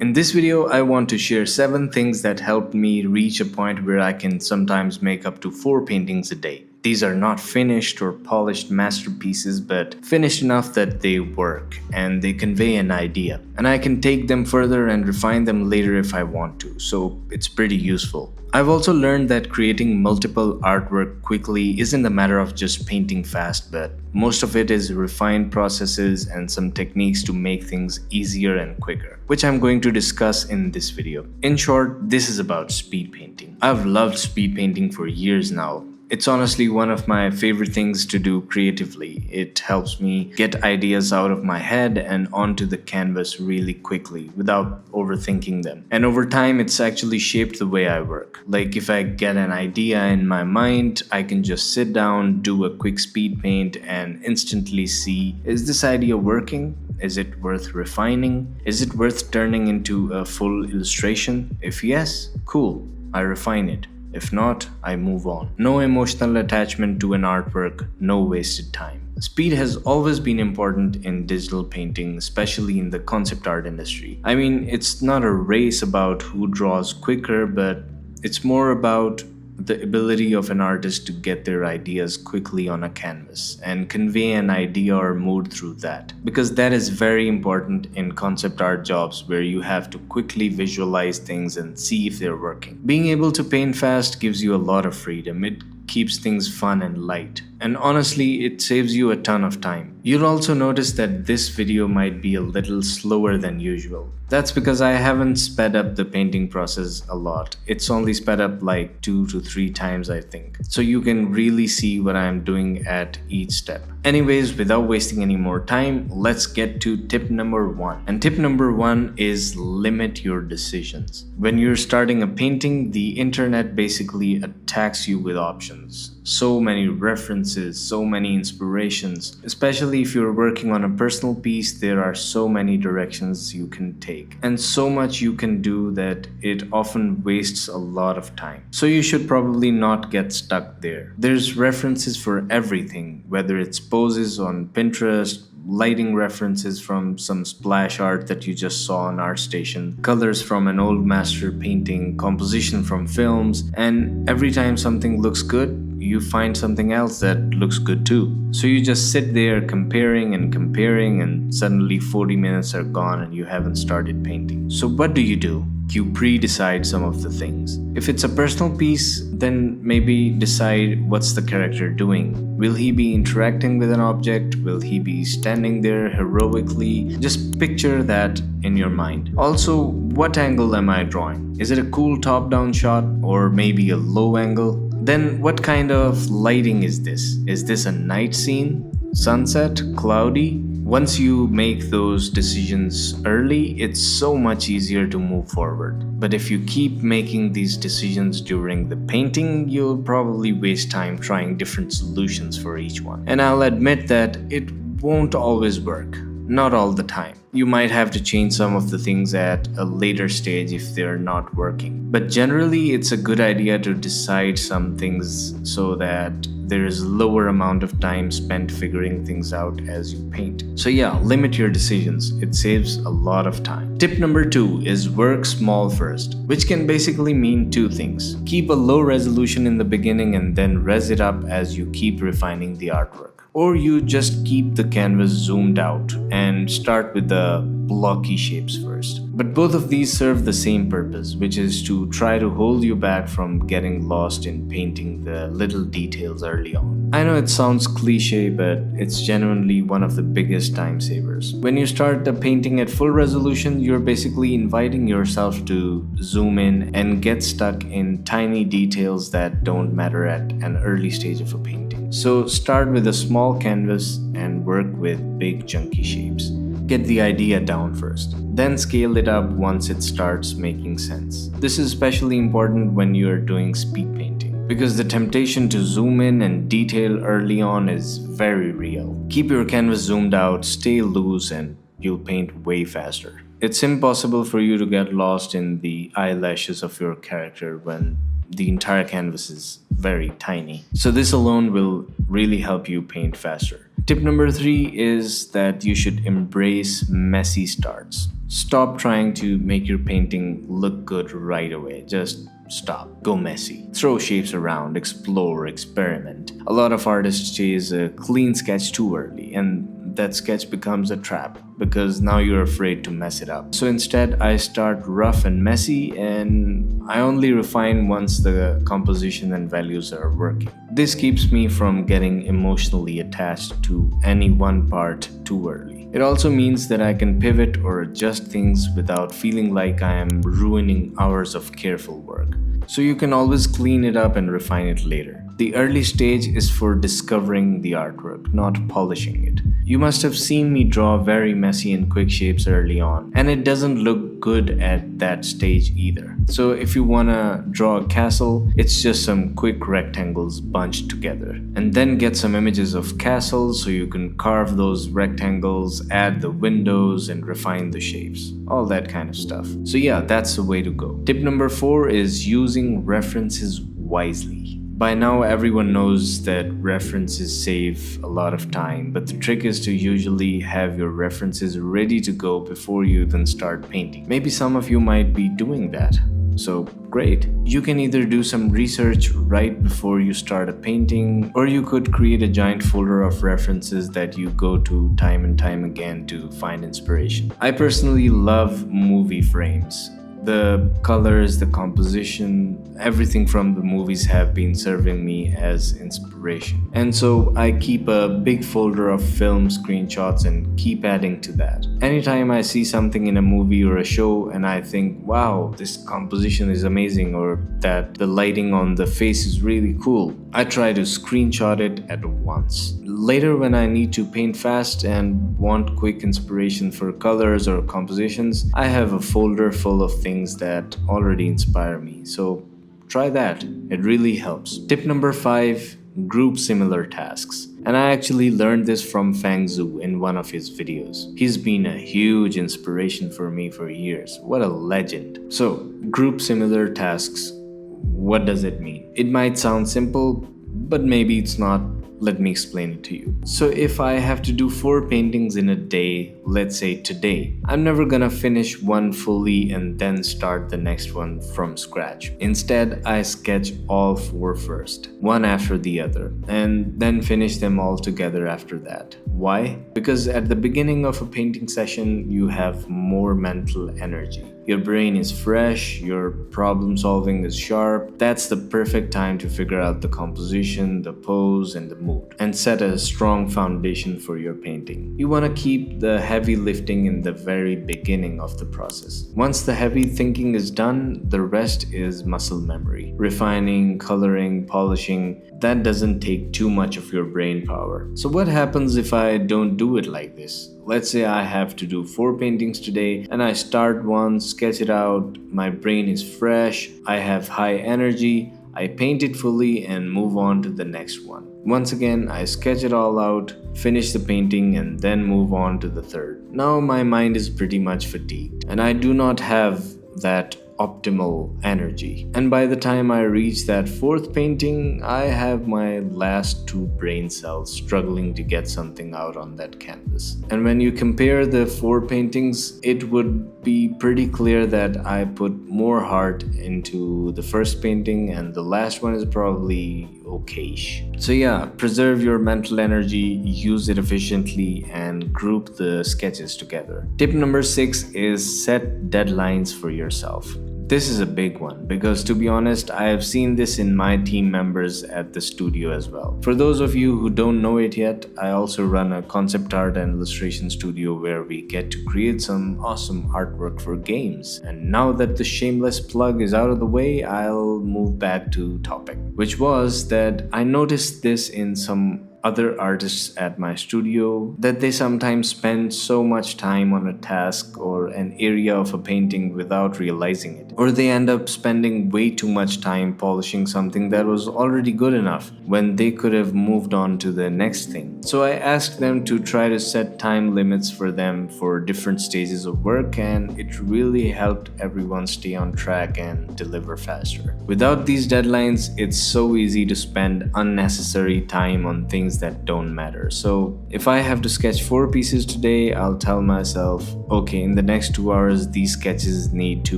In this video, I want to share 7 things that helped me reach a point where I can sometimes make up to 4 paintings a day. These are not finished or polished masterpieces, but finished enough that they work and they convey an idea. And I can take them further and refine them later if I want to, so it's pretty useful. I've also learned that creating multiple artwork quickly isn't a matter of just painting fast, but most of it is refined processes and some techniques to make things easier and quicker, which I'm going to discuss in this video. In short, this is about speed painting. I've loved speed painting for years now. It's honestly one of my favorite things to do creatively. It helps me get ideas out of my head and onto the canvas really quickly without overthinking them. And over time, it's actually shaped the way I work. Like if I get an idea in my mind, I can just sit down, do a quick speed paint and instantly see, is this idea working? Is it worth refining? Is it worth turning into a full illustration? If yes, cool, I refine it. If not, I move on. No emotional attachment to an artwork, no wasted time. Speed has always been important in digital painting, especially in the concept art industry. I mean, it's not a race about who draws quicker, but it's more about the ability of an artist to get their ideas quickly on a canvas and convey an idea or mood through that. Because that is very important in concept art jobs where you have to quickly visualize things and see if they're working. Being able to paint fast gives you a lot of freedom. It keeps things fun and light. And honestly, it saves you a ton of time. You'll also notice that this video might be a little slower than usual. That's because I haven't sped up the painting process a lot. It's only sped up like 2 to 3 times, I think. So you can really see what I'm doing at each step. Anyways, without wasting any more time, let's get to tip number 1. And tip number 1 is limit your decisions. When you're starting a painting, the internet basically attacks you with options. So many references, so many inspirations. Especially if you're working on a personal piece, there are so many directions you can take and so much you can do that it often wastes a lot of time. So you should probably not get stuck there. There's references for everything, whether it's poses on Pinterest, lighting references from some splash art that you just saw on ArtStation, colors from an old master painting, composition from films, and every time something looks good, you find something else that looks good too. So you just sit there comparing and suddenly 40 minutes are gone and you haven't started painting. So what do? You pre-decide some of the things. If it's a personal piece, then maybe decide what's the character doing. Will he be interacting with an object? Will he be standing there heroically? Just picture that in your mind. Also, what angle am I drawing? Is it a cool top-down shot or maybe a low angle? Then what kind of lighting is this? Is this a night scene? Sunset? Cloudy? Once you make those decisions early, it's so much easier to move forward. But if you keep making these decisions during the painting, you'll probably waste time trying different solutions for each one. And I'll admit that it won't always work. Not all the time. You might have to change some of the things at a later stage if they're not working. But generally, it's a good idea to decide some things so that there is a lower amount of time spent figuring things out as you paint. So yeah, limit your decisions. It saves a lot of time. Tip number 2 is work small first, which can basically mean 2 things. Keep a low resolution in the beginning and then res it up as you keep refining the artwork. Or you just keep the canvas zoomed out and start with the blocky shapes first. But both of these serve the same purpose, which is to try to hold you back from getting lost in painting the little details early on. I know it sounds cliche, but it's genuinely one of the biggest time savers. When you start the painting at full resolution, you're basically inviting yourself to zoom in and get stuck in tiny details that don't matter at an early stage of a painting. So start with a small canvas and work with big chunky shapes. Get the idea down first, then scale it up once it starts making sense. This is especially important when you're doing speed painting, because the temptation to zoom in and detail early on is very real. Keep your canvas zoomed out, stay loose, and you'll paint way faster. It's impossible for you to get lost in the eyelashes of your character when the entire canvas is very tiny. So this alone will really help you paint faster. Tip number 3 is that you should embrace messy starts. Stop trying to make your painting look good right away. Just stop. Go messy. Throw shapes around, explore, experiment. A lot of artists chase a clean sketch too early, and that sketch becomes a trap because now you're afraid to mess it up. So instead, I start rough and messy, and I only refine once the composition and values are working. This keeps me from getting emotionally attached to any one part too early. It also means that I can pivot or adjust things without feeling like I am ruining hours of careful work. So you can always clean it up and refine it later. The early stage is for discovering the artwork, not polishing it. You must have seen me draw very messy and quick shapes early on, and it doesn't look good at that stage either. So if you wanna draw a castle, it's just some quick rectangles bunched together. And then get some images of castles so you can carve those rectangles, add the windows, and refine the shapes. All that kind of stuff. So yeah, that's the way to go. Tip number 4 is using references wisely. By now, everyone knows that references save a lot of time, but the trick is to usually have your references ready to go before you even start painting. Maybe some of you might be doing that. So great. You can either do some research right before you start a painting, or you could create a giant folder of references that you go to time and time again to find inspiration. I personally love movie frames. The colors, the composition, everything from the movies have been serving me as inspiration. And so I keep a big folder of film screenshots and keep adding to that. Anytime I see something in a movie or a show and I think, wow, this composition is amazing, or that the lighting on the face is really cool, I try to screenshot it at once. Later, when I need to paint fast and want quick inspiration for colors or compositions, I have a folder full of things that already inspire me. So try that. It really helps. Tip number 5, group similar tasks. And I actually learned this from Fang Zhu in one of his videos. He's been a huge inspiration for me for years. What a legend. So, group similar tasks. What does it mean? It might sound simple, but maybe it's not. Let me explain it to you. So if I have to do 4 paintings in a day, let's say today, I'm never gonna finish one fully and then start the next one from scratch. Instead, I sketch all 4 first, one after the other, and then finish them all together after that. Why? Because at the beginning of a painting session, you have more mental energy. Your brain is fresh, your problem solving is sharp. That's the perfect time to figure out the composition, the pose, and the mood, and set a strong foundation for your painting. You want to keep the heavy lifting in the very beginning of the process. Once the heavy thinking is done, the rest is muscle memory. Refining, coloring, polishing, that doesn't take too much of your brain power. So what happens if I don't do it like this? Let's say I have to do 4 paintings today and I start one, sketch it out, my brain is fresh, I have high energy, I paint it fully and move on to the next one. Once again, I sketch it all out, finish the painting and then move on to the third. Now my mind is pretty much fatigued and I do not have that optimal energy. And by the time I reach that 4th painting, I have my last 2 brain cells struggling to get something out on that canvas. And when you compare the 4 paintings, it would be pretty clear that I put more heart into the first painting and the last one is probably okayish. So yeah, preserve your mental energy, use it efficiently, and group the sketches together. Tip number 6 is set deadlines for yourself. This is a big one because, to be honest, I have seen this in my team members at the studio as well. For those of you who don't know it yet, I also run a concept art and illustration studio where we get to create some awesome artwork for games. And now that the shameless plug is out of the way, I'll move back to topic, which was that I noticed this in some other artists at my studio, that they sometimes spend so much time on a task or an area of a painting without realizing it. Or they end up spending way too much time polishing something that was already good enough when they could have moved on to the next thing. So I asked them to try to set time limits for them for different stages of work, and it really helped everyone stay on track and deliver faster. Without these deadlines, it's so easy to spend unnecessary time on things things that don't matter. So if I have to sketch 4 pieces today, I'll tell myself, okay, in the next 2 hours, these sketches need to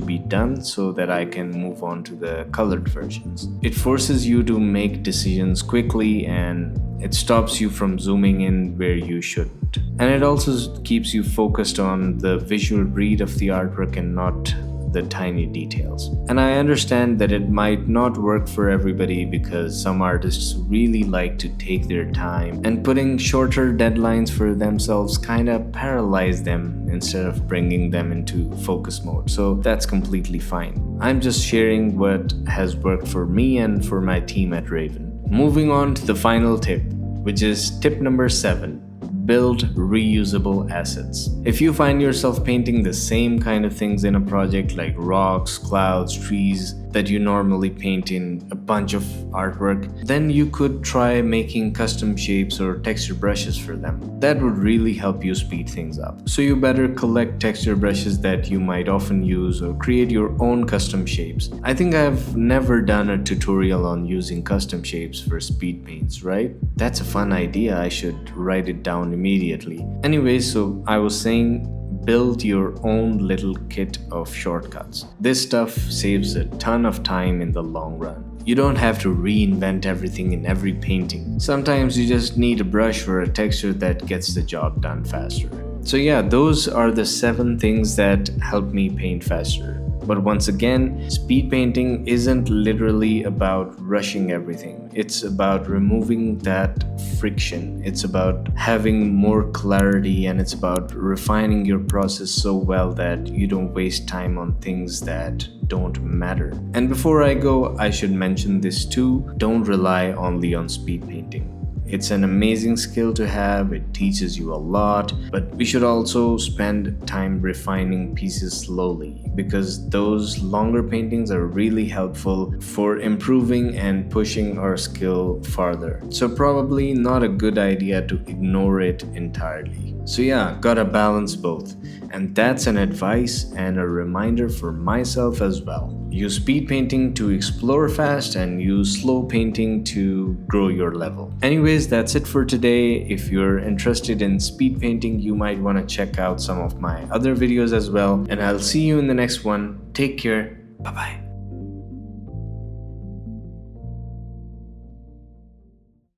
be done so that I can move on to the colored versions. It forces you to make decisions quickly, and it stops you from zooming in where you shouldn't. And it also keeps you focused on the visual read of the artwork and not the tiny details. And I understand that it might not work for everybody because some artists really like to take their time, and putting shorter deadlines for themselves kind of paralyze them instead of bringing them into focus mode. So that's completely fine. I'm just sharing what has worked for me and for my team at Raven. Moving on to the final tip, which is tip number 7. Build reusable assets. If you find yourself painting the same kind of things in a project like rocks, clouds, trees that you normally paint in a bunch of artwork, then you could try making custom shapes or texture brushes for them. That would really help you speed things up. So you better collect texture brushes that you might often use or create your own custom shapes. I think I've never done a tutorial on using custom shapes for speed paints, right? That's a fun idea. I should write it down immediately. Anyway, so I was saying, build your own little kit of shortcuts. This stuff saves a ton of time in the long run. You don't have to reinvent everything in every painting. Sometimes you just need a brush or a texture that gets the job done faster. So yeah, those are the 7 things that help me paint faster. But once again, speed painting isn't literally about rushing everything. It's about removing that friction. It's about having more clarity, and it's about refining your process so well that you don't waste time on things that don't matter. And before I go, I should mention this too. Don't rely only on speed painting. It's an amazing skill to have, it teaches you a lot, but we should also spend time refining pieces slowly, because those longer paintings are really helpful for improving and pushing our skill farther. So probably not a good idea to ignore it entirely. So yeah, gotta balance both. And that's an advice and a reminder for myself as well. Use speed painting to explore fast, and use slow painting to grow your level. Anyways, that's it for today. If you're interested in speed painting, you might want to check out some of my other videos as well. And I'll see you in the next one. Take care. Bye-bye.